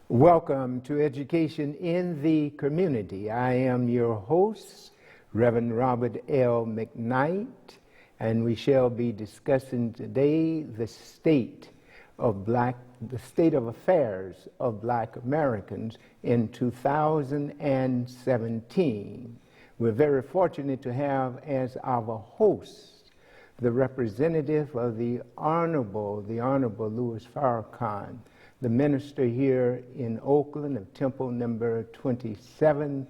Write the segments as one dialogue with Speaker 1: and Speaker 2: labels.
Speaker 1: Welcome to Education in the Community. I am your host, Reverend Robert L. McKnight, and we shall be discussing today the state of affairs of Black Americans in 2017. We're very fortunate to have as our host the representative of the Honorable Louis Farrakhan, the minister here in Oakland of Temple number 27,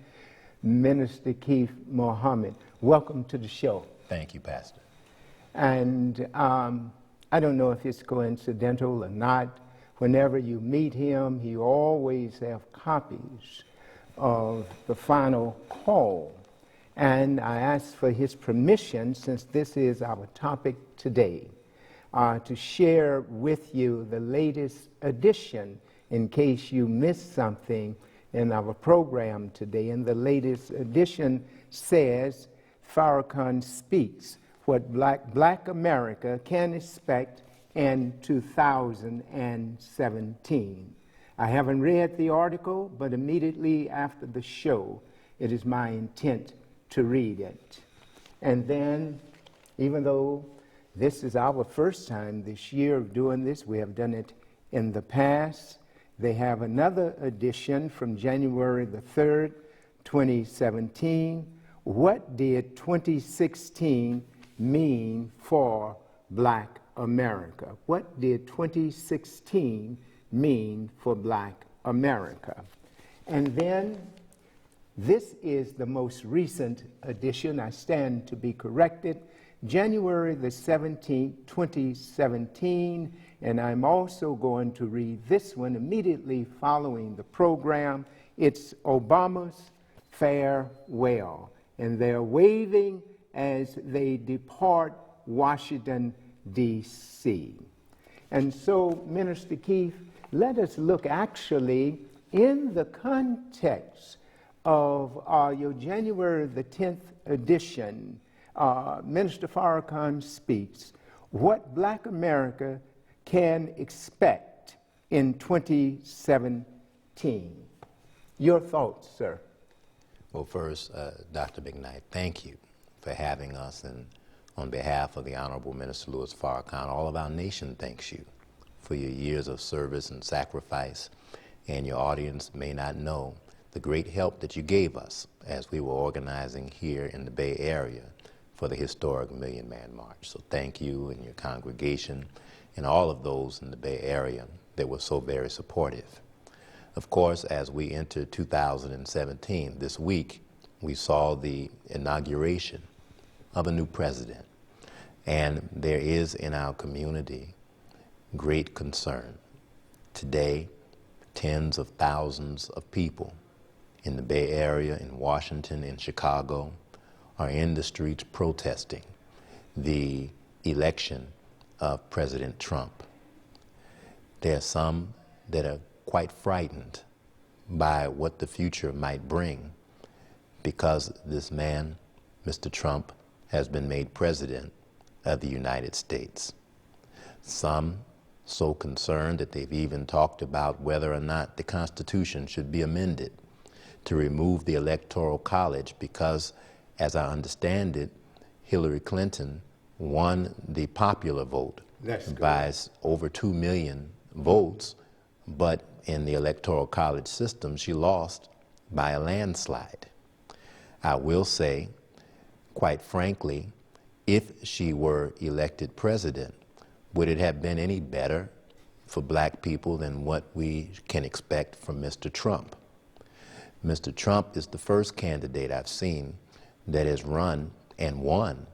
Speaker 1: Minister Keith Mohammed. Welcome to the show.
Speaker 2: Thank you, Pastor.
Speaker 1: And I don't know if it's coincidental or not. Whenever you meet him, he always has copies of the final call. And I asked for his permission, since this is our topic today, to share with you the latest edition in case you missed something in our program today. And the latest edition says, Farrakhan speaks what Black America can expect in 2017. I haven't read the article, but immediately after the show, it is my intent to read it. And then, even though this is our first time this year of doing this, we have done it in the past, they have another edition from January the 3rd, 2017. What did 2016 mean for Black America? What did 2016 mean for Black America? And then this is the most recent edition. I stand to be corrected. January the 17th, 2017, and I'm also going to read this one immediately following the program. It's Obama's farewell, and they're waving as they depart Washington, D.C. And so, Minister Keith, let us look actually in the context of your January the 10th edition. Minister Farrakhan speaks what Black America can expect in 2017. Your thoughts, sir?
Speaker 2: Well, first, Dr. McKnight, thank you for having us, and on behalf of the Honorable Minister Louis Farrakhan, all of our nation thanks you for your years of service and sacrifice, and your audience may not know the great help that you gave us as we were organizing here in the Bay Area for the historic Million Man March. So thank you and your congregation and all of those in the Bay Area that were so very supportive. Of course, as we enter 2017, this week, we saw the inauguration of a new president. And there is in our community great concern. Today, tens of thousands of people in the Bay Area, in Washington, in Chicago, are in the streets protesting the election of President Trump. There are some that are quite frightened by what the future might bring because this man, Mr. Trump, has been made president of the United States. Some so concerned that they've even talked about whether or not the Constitution should be amended to remove the Electoral College because, as I understand it, Hillary Clinton won the popular vote by over 2 million votes, but in the Electoral College system, she lost by a landslide. I will say, quite frankly, if she were elected president, would it have been any better for Black people than what we can expect from Mr. Trump? Mr. Trump is the first candidate I've seen that has run and won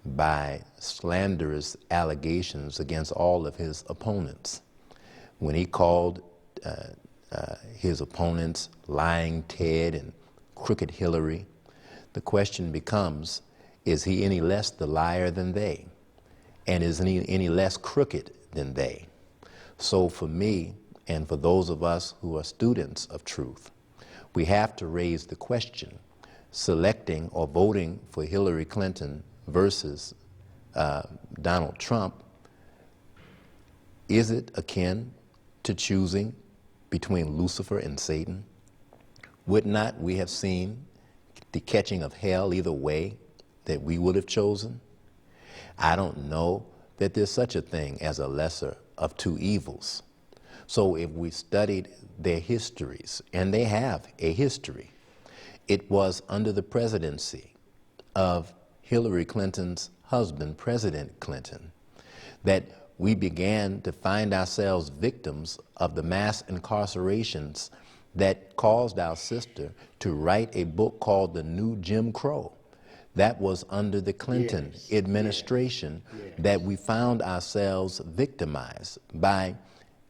Speaker 2: by slanderous allegations against all of his opponents. When he called his opponents lying Ted and crooked Hillary, the question becomes, Is he any less the liar than they? And is he any less crooked than they? So for me, and for those of us who are students of truth, we have to raise the question, selecting or voting for Hillary Clinton versus Donald Trump, is it akin to choosing between Lucifer and Satan? Would not we have seen the catching of hell either way that we would have chosen? I don't know that there's such a thing as a lesser of two evils. So if we studied their histories, and they have a history, it was under the presidency of Hillary Clinton's husband, President Clinton, that we began to find ourselves victims of the mass incarcerations that caused our sister to write a book called The New Jim Crow. That was under the Clinton administration that we found ourselves victimized by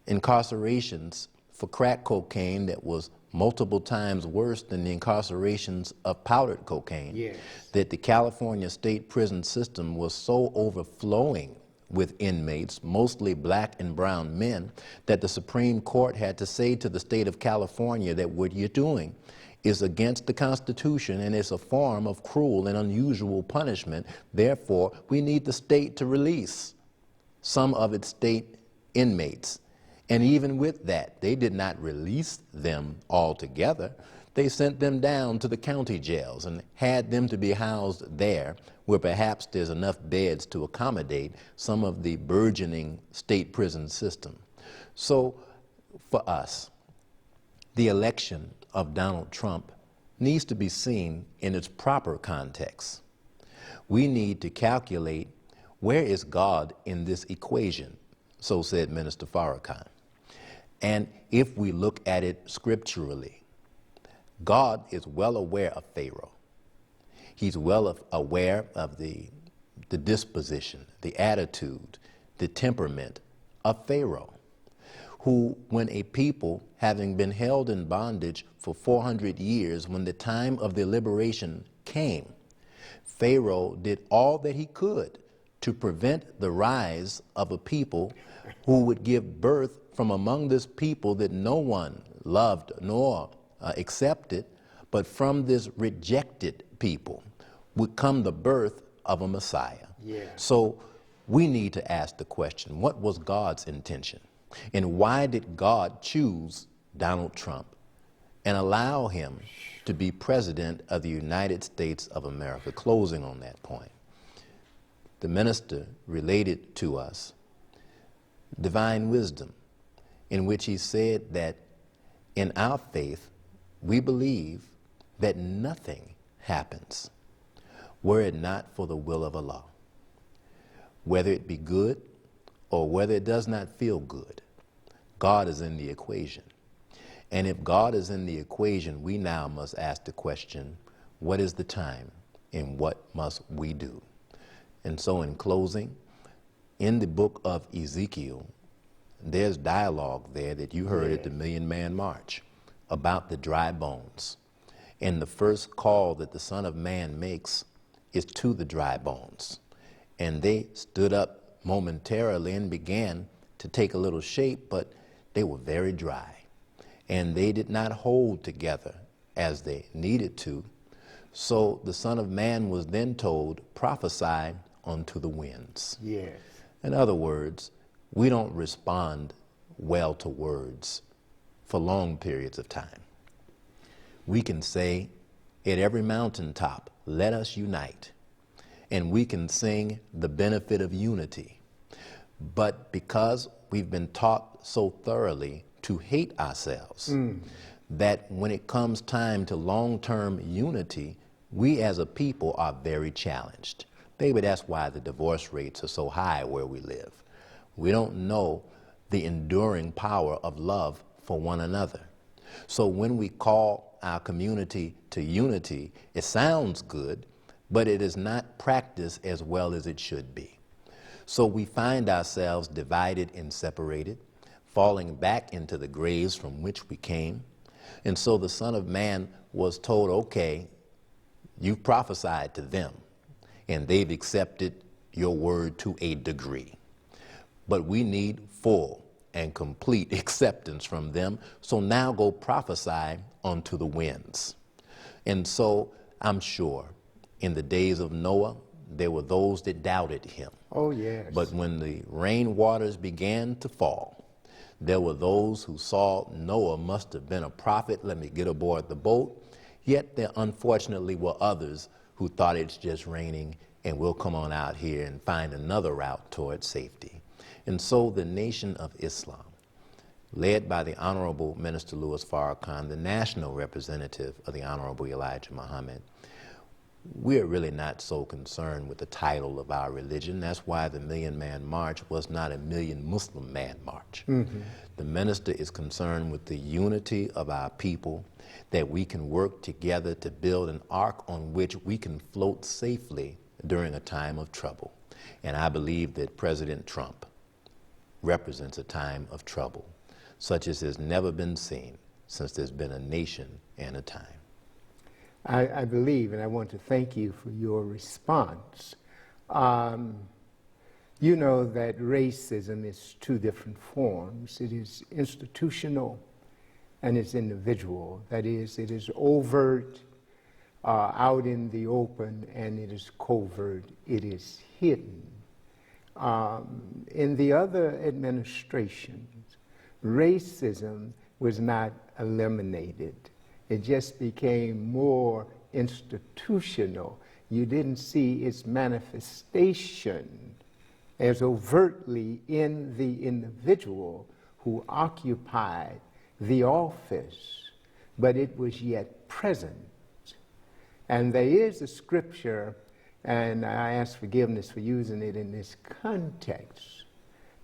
Speaker 2: incarcerations for crack cocaine that was multiple times worse than the incarcerations of powdered cocaine, that the California state prison system was so overflowing with inmates, mostly black and brown men, that the Supreme Court had to say to the state of California that what you're doing is against the Constitution and it's a form of cruel and unusual punishment. Therefore, we need the state to release some of its state inmates. And even with that, they did not release them altogether. They sent them down to the county jails and had them to be housed there, where perhaps there's enough beds to accommodate some of the burgeoning state prison system. So for us, the election of Donald Trump needs to be seen in its proper context. We need to calculate, where is God in this equation? So said Minister Farrakhan. And if we look at it scripturally, God is well aware of Pharaoh. He's well aware of the disposition, the attitude, the temperament of Pharaoh, who, when a people, having been held in bondage for 400 years, when the time of their liberation came, Pharaoh did all that he could to prevent the rise of a people who would give birth from among this people that no one loved nor accepted, but from this rejected people would come the birth of a Messiah. So we need to ask the question, what was God's intention? And why did God choose Donald Trump and allow him to be president of the United States of America? Closing on that point, the minister related to us divine wisdom, in which he said that in our faith, we believe that nothing happens were it not for the will of Allah, whether it be good or whether it does not feel good. God is in the equation. And if God is in the equation, we now must ask the question, what is the time and what must we do? And so in closing, in the book of Ezekiel, there's dialogue there that you heard at the Million Man March about the dry bones. And the first call that the Son of Man makes is to the dry bones. And they stood up momentarily and began to take a little shape, but they were very dry. And they did not hold together as they needed to. So the Son of Man was then told, prophesy unto the winds. In other words, we don't respond well to words for long periods of time. We can say at every mountaintop, let us unite. And we can sing the benefit of unity. But because we've been taught so thoroughly to hate ourselves, that when it comes time to long-term unity, we as a people are very challenged. Maybe that's why the divorce rates are so high where we live. We don't know the enduring power of love for one another. So when we call our community to unity, it sounds good, but it is not practiced as well as it should be. So we find ourselves divided and separated, falling back into the graves from which we came. And so the Son of Man was told, okay, you prophesied to them. and they've accepted your word to a degree. But we need full and complete acceptance from them. So now go prophesy unto the winds. And so I'm sure in the days of Noah, there were those that doubted him.
Speaker 1: Oh, yes.
Speaker 2: But when the rain waters began to fall, there were those who saw Noah must have been a prophet. Let me get aboard the boat. Yet there unfortunately were others who thought it's just raining and we'll come on out here and find another route toward safety. And so the Nation of Islam, led by the Honorable Minister Louis Farrakhan, the national representative of the Honorable Elijah Muhammad, we're really not so concerned with the title of our religion. That's why the Million Man March was not a Million Muslim Man March. Mm-hmm. The minister is concerned with the unity of our people, that we can work together to build an ark on which we can float safely during a time of trouble. And I believe that President Trump represents a time of trouble, such as has never been seen since there's been a nation and a time.
Speaker 1: I believe, and I want to thank you for your response. You know that racism is two different forms. It is institutional and it's individual. That is, it is overt, out in the open, and it is covert, it is hidden. In the other administrations, racism was not eliminated. It just became more institutional. You didn't see its manifestation as overtly in the individual who occupied the office, but it was yet present. And there is a scripture, and I ask forgiveness for using it in this context,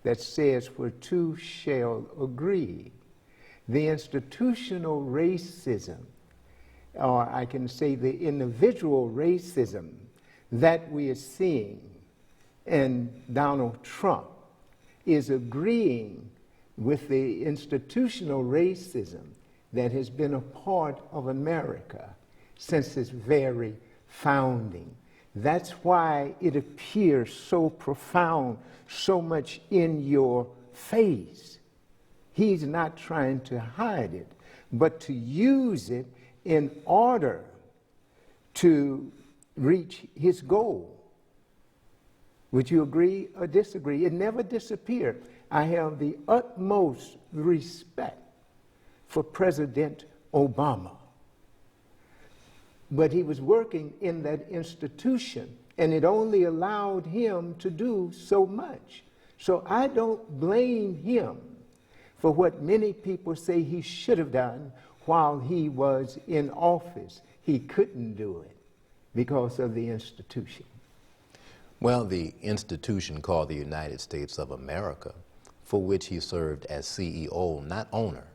Speaker 1: that says, "For two shall agree." The institutional racism, or I can say the individual racism that we are seeing in Donald Trump, is agreeing with the institutional racism that has been a part of America since its very founding. That's why it appears so profound, so much in your face. He's not trying to hide it, but to use it in order to reach his goal. Would you agree or disagree? It never disappeared. I have the utmost respect for President Obama. But he was working in that institution, and it only allowed him to do so much. So I don't blame him for what many people say he should have done while he was in office. He couldn't do it because of the institution.
Speaker 2: Well, the institution called the United States of America, for which he served as CEO, not owner.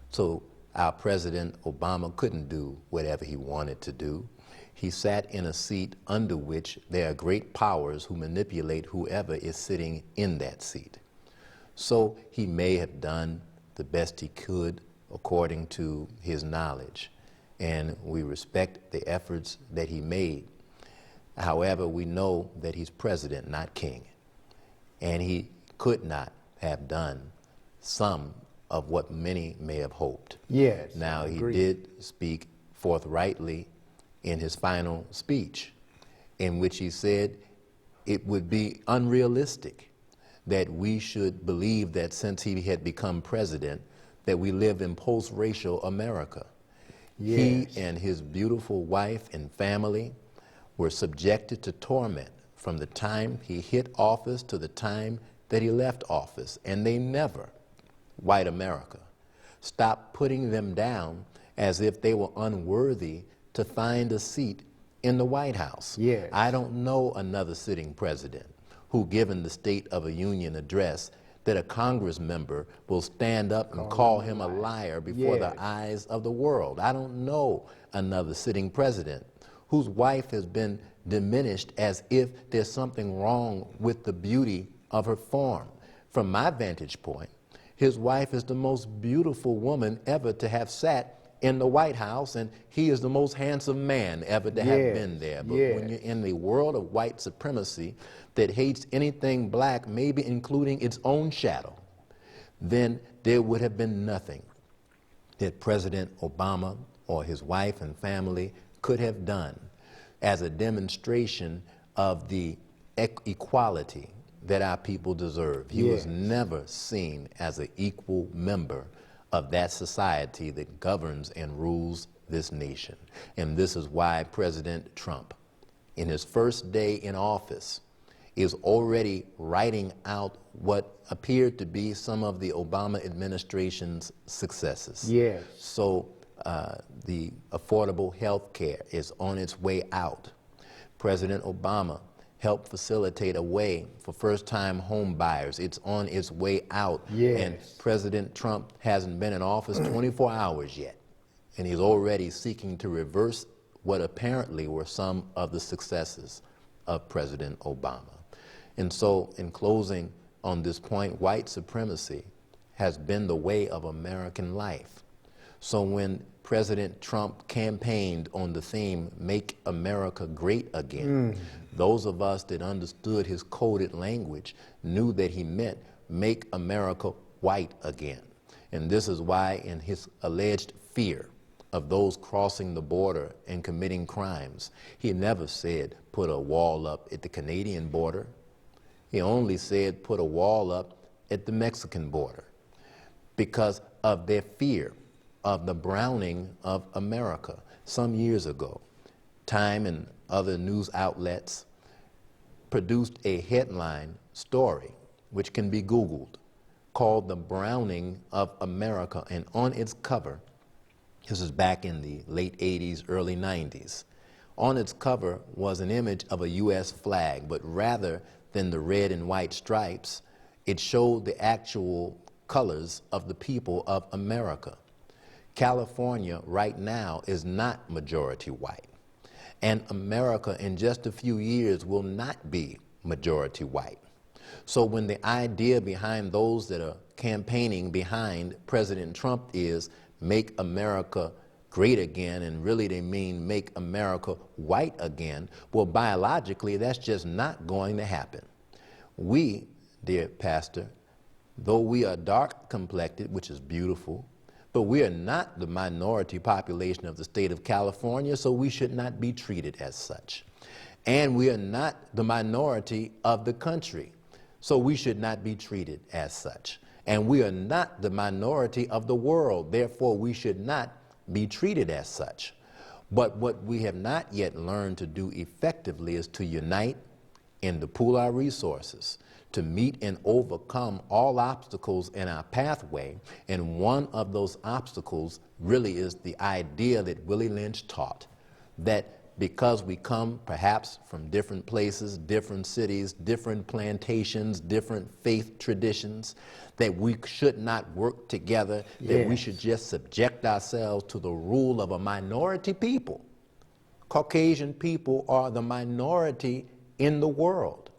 Speaker 2: So our President Obama couldn't do whatever he wanted to do. He sat in a seat under which there are great powers who manipulate whoever is sitting in that seat. So he may have done the best he could according to his knowledge, and we respect the efforts that he made. However, we know that he's president, not king, and he could not have done some of what many may have hoped.
Speaker 1: Yes.
Speaker 2: Now, he did speak forthrightly in his final speech, in which he said it would be unrealistic that we should believe that since he had become president, that we live in post-racial America. Yes. He and his beautiful wife and family were subjected to torment from the time he hit office to the time that he left office, and they never, white America, stopped putting them down as if they were unworthy to find a seat in the White House.
Speaker 1: Yes.
Speaker 2: I don't know another sitting president who, given the State of a Union address, that a Congress member will stand up and call him a liar before the eyes of the world. I don't know another sitting president whose wife has been diminished as if there's something wrong with the beauty of her form. From my vantage point, his wife is the most beautiful woman ever to have sat in the White House, and he is the most handsome man ever to have been there. But when you're in the world of white supremacy that hates anything black, maybe including its own shadow, then there would have been nothing that President Obama or his wife and family could have done as a demonstration of the equality that our people deserve. He was never seen as an equal member of that society that governs and rules this nation. And this is why President Trump, in his first day in office, is already writing out what appeared to be some of the Obama administration's successes.
Speaker 1: Yes.
Speaker 2: So the affordable health care is on its way out. President Obama helped facilitate a way for first-time home buyers. It's on its way out.
Speaker 1: Yes.
Speaker 2: And President Trump hasn't been in office 24 hours yet, and he's already seeking to reverse what apparently were some of the successes of President Obama. And so, in closing on this point, white supremacy has been the way of American life. So when President Trump campaigned on the theme, "Make America Great Again," those of us that understood his coded language knew that he meant make America white again. And this is why, in his alleged fear of those crossing the border and committing crimes, he never said put a wall up at the Canadian border. He only said put a wall up at the Mexican border because of their fear of the browning of America. Some years ago, Time and other news outlets produced a headline story, which can be Googled, called "The Browning of America." And on its cover, this is back in the late 80s, early 90s, on its cover was an image of a U.S. flag, but rather than the red and white stripes, it showed the actual colors of the people of America. California right now is not majority white, and America in just a few years will not be majority white. So when the idea behind those that are campaigning behind President Trump is make America great again, and really they mean make America white again, well, biologically, that's just not going to happen. We, dear Pastor, though we are dark complected, which is beautiful, but we are not the minority population of the state of California, so we should not be treated as such. And we are not the minority of the country, so we should not be treated as such. And we are not the minority of the world, therefore we should not be treated as such. But what we have not yet learned to do effectively is to unite and to pool our resources to meet and overcome all obstacles in our pathway. And one of those obstacles really is the idea that Willie Lynch taught, that because we come perhaps from different places, different cities, different plantations, different faith traditions, that we should not work together, that we should just subject ourselves to the rule of a minority people. Caucasian people are the minority in the world.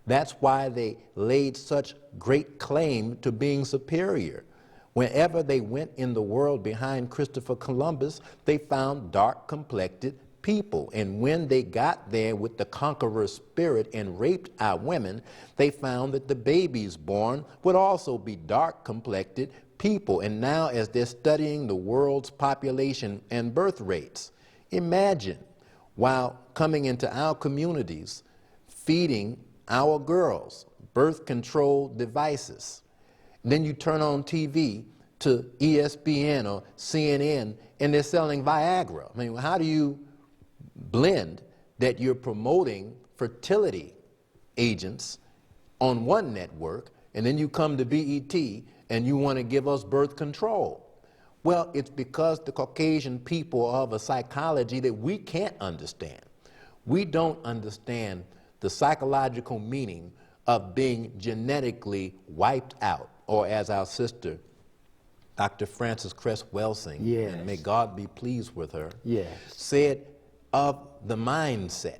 Speaker 2: That's why they laid such great claim to being superior. Whenever they went in the world behind Christopher Columbus, they found dark-complected people. And when they got there with the conqueror spirit and raped our women, they found that the babies born would also be dark-complected people. And now as they're studying the world's population and birth rates, imagine, while coming into our communities, feeding our girls birth control devices. Then you turn on TV to ESPN or CNN and they're selling Viagra. I mean, how do you blend that you're promoting fertility agents on one network and then you come to BET and you want to give us birth control? Well, it's because the Caucasian people are of a psychology that we can't understand. We don't understand the psychological meaning of being genetically wiped out, or as our sister, Dr. Frances Cress Welsing, and may God be pleased with her, said of the mindset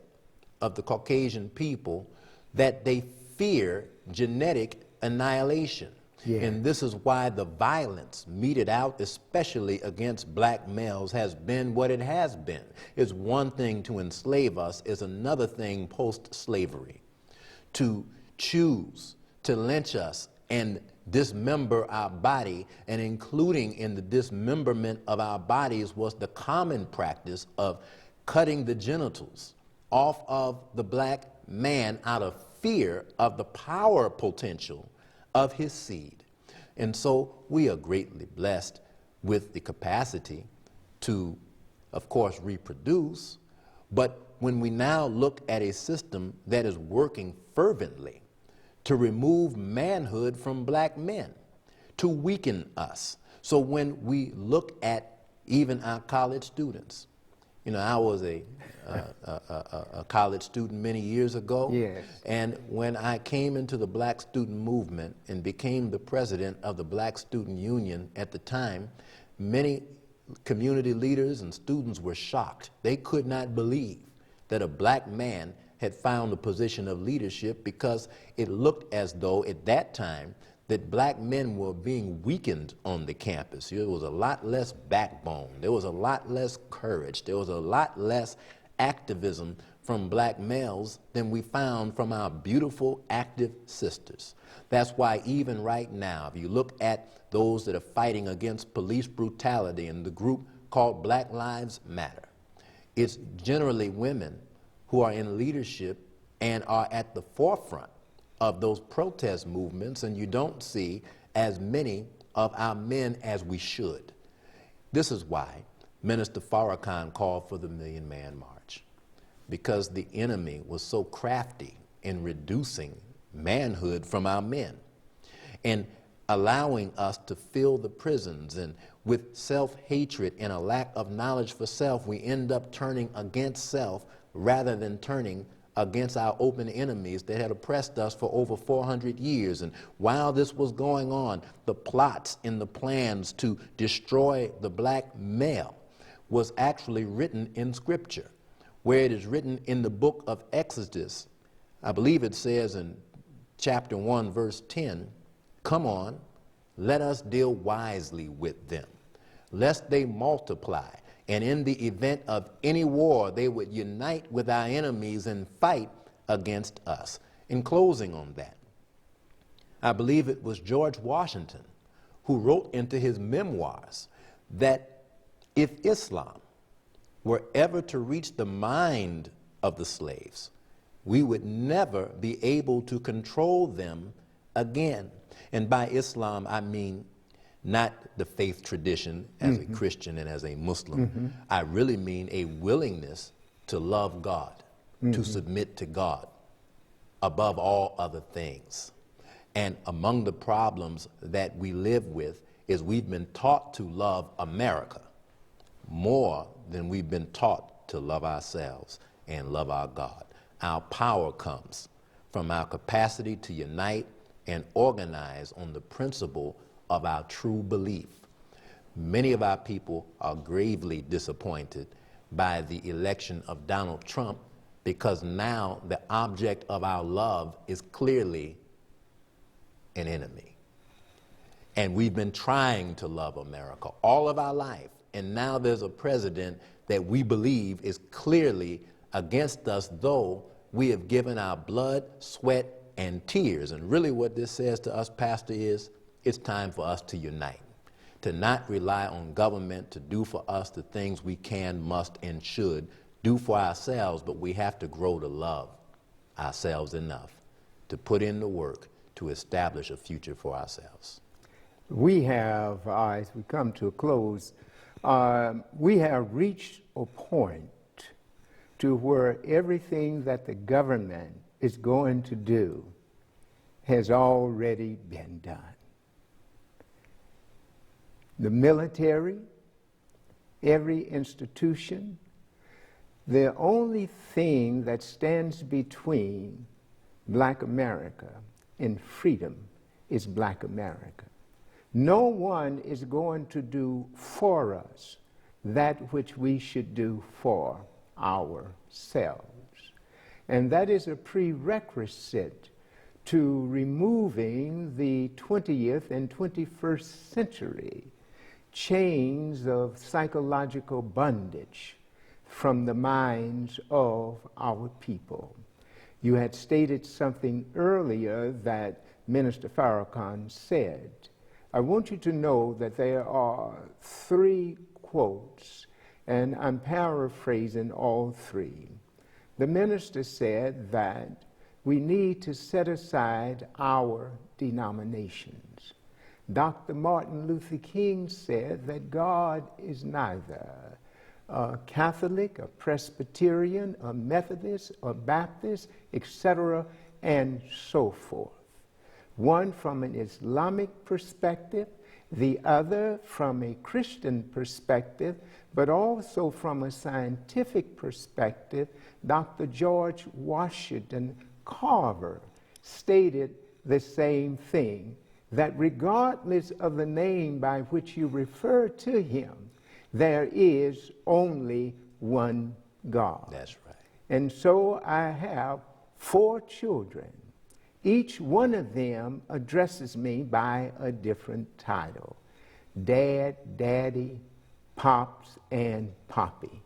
Speaker 2: of the Caucasian people that they fear genetic annihilation.
Speaker 1: Yeah.
Speaker 2: And this is why the violence meted out, especially against black males, has been what it has been. It's one thing to enslave us, it's another thing post-slavery to choose to lynch us and dismember our body, and including in the dismemberment of our bodies was the common practice of cutting the genitals off of the black man out of fear of the power potential of his seed. And so we are greatly blessed with the capacity to, of course, reproduce, but when we now look at a system that is working fervently to remove manhood from black men, to weaken us. So when we look at even our college students, you know, I was a college student many years ago.
Speaker 1: Yes.
Speaker 2: And when I came into the black student movement and became the president of the Black Student Union at the time, many community leaders and students were shocked. They could not believe that a black man had found a position of leadership, because it looked as though at that time that black men were being weakened on the campus. There was a lot less backbone. There was a lot less courage. There was a lot less activism from black males than we found from our beautiful, active sisters. That's why even right now, if you look at those that are fighting against police brutality in the group called Black Lives Matter, it's generally women who are in leadership and are at the forefront of those protest movements, and you don't see as many of our men as we should. This is why Minister Farrakhan called for the Million Man March, because the enemy was so crafty in reducing manhood from our men and allowing us to fill the prisons, and with self-hatred and a lack of knowledge for self, we end up turning against self rather than turning against our open enemies that had oppressed us for over 400 years. And while this was going on, the plots and the plans to destroy the black male was actually written in Scripture, where it is written in the book of Exodus. I believe it says in chapter 1, verse 10, "Come on, let us deal wisely with them, lest they multiply. And in the event of any war, they would unite with our enemies and fight against us." In closing on that, I believe it was George Washington who wrote into his memoirs that if Islam were ever to reach the mind of the slaves, we would never be able to control them again. And by Islam, I mean not the faith tradition as a Christian and as a Muslim. I really mean a willingness to love God, to submit to God above all other things. And among the problems that we live with is we've been taught to love America more than we've been taught to love ourselves and love our God. Our power comes from our capacity to unite and organize on the principle of our true belief. Many of our people are gravely disappointed by the election of Donald Trump, because now the object of our love is clearly an enemy. And we've been trying to love America all of our life, and now there's a president that we believe is clearly against us, though we have given our blood, sweat, and tears. And really what this says to us, Pastor, is it's time for us to unite, to not rely on government to do for us the things we can, must, and should do for ourselves, but we have to grow to love ourselves enough to put in the work to establish a future for ourselves.
Speaker 1: We have, as we come to a close, we have reached a point to where everything that the government is going to do has already been done. The military, every institution, the only thing that stands between Black America and freedom is Black America. No one is going to do for us that which we should do for ourselves. And that is a prerequisite to removing the 20th and 21st century chains of psychological bondage from the minds of our people. You had stated something earlier that Minister Farrakhan said. I want you to know that there are 3 quotes, and I'm paraphrasing all 3. The minister said that we need to set aside our denominations. Dr. Martin Luther King said that God is neither a Catholic, a Presbyterian, a Methodist, a Baptist, etc., and so forth. One from an Islamic perspective, the other from a Christian perspective, but also from a scientific perspective. Dr. George Washington Carver stated the same thing, that regardless of the name by which you refer to him, there is only one God.
Speaker 2: That's right.
Speaker 1: And so I have 4 children. Each one of them addresses me by a different title: Dad, Daddy, Pops, and Poppy.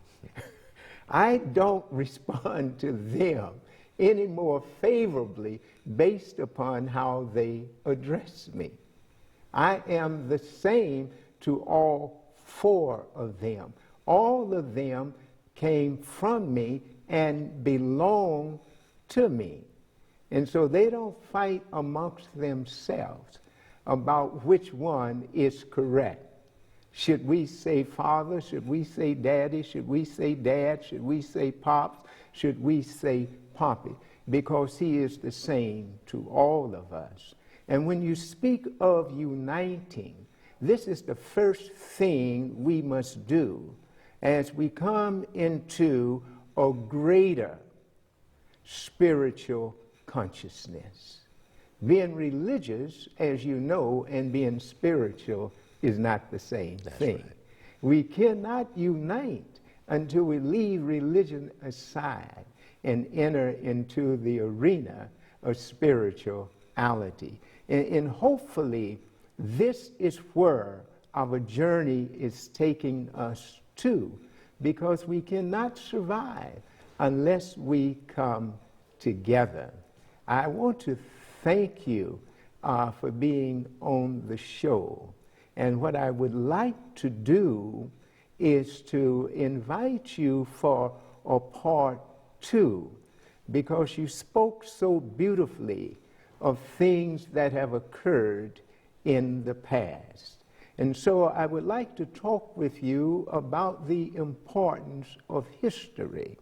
Speaker 1: I don't respond to them any more favorably based upon how they address me. I am the same to all 4 of them. All of them came from me and belong to me. And so they don't fight amongst themselves about which one is correct. Should we say father? Should we say daddy? Should we say dad? Should we say pops? Should we say poppy? Because he is the same to all of us. And when you speak of uniting, this is the first thing we must do as we come into a greater spiritual consciousness. Being religious, as you know, and being spiritual is not the same thing.
Speaker 2: Right.
Speaker 1: We cannot unite until we leave religion aside and enter into the arena of spirituality. And hopefully, this is where our journey is taking us to, because we cannot survive unless we come together. I want to thank you for being on the show. And what I would like to do is to invite you for a part 2, because you spoke so beautifully of things that have occurred in the past. And so I would like to talk with you about the importance of history.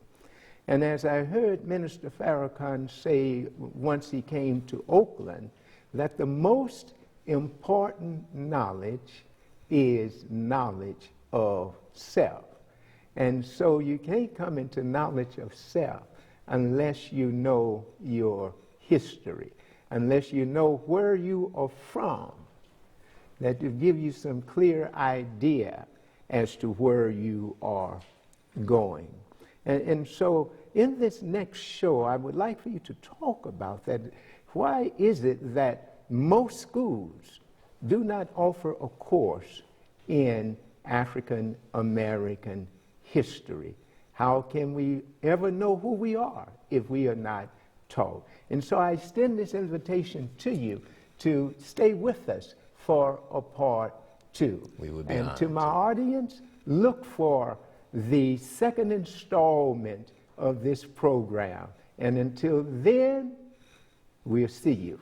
Speaker 1: And as I heard Minister Farrakhan say once he came to Oakland, that the most important knowledge is knowledge of self. And so you can't come into knowledge of self unless you know your history, unless you know where you are from, that will give you some clear idea as to where you are going. And so in this next show, I would like for you to talk about that. Why is it that most schools do not offer a course in African American history? How can we ever know who we are if we are not taught? And so I extend this invitation to you to stay with us for a part 2.
Speaker 2: We would be
Speaker 1: and
Speaker 2: honored
Speaker 1: to my audience, look for the second installment of this program. And until then, we'll see you.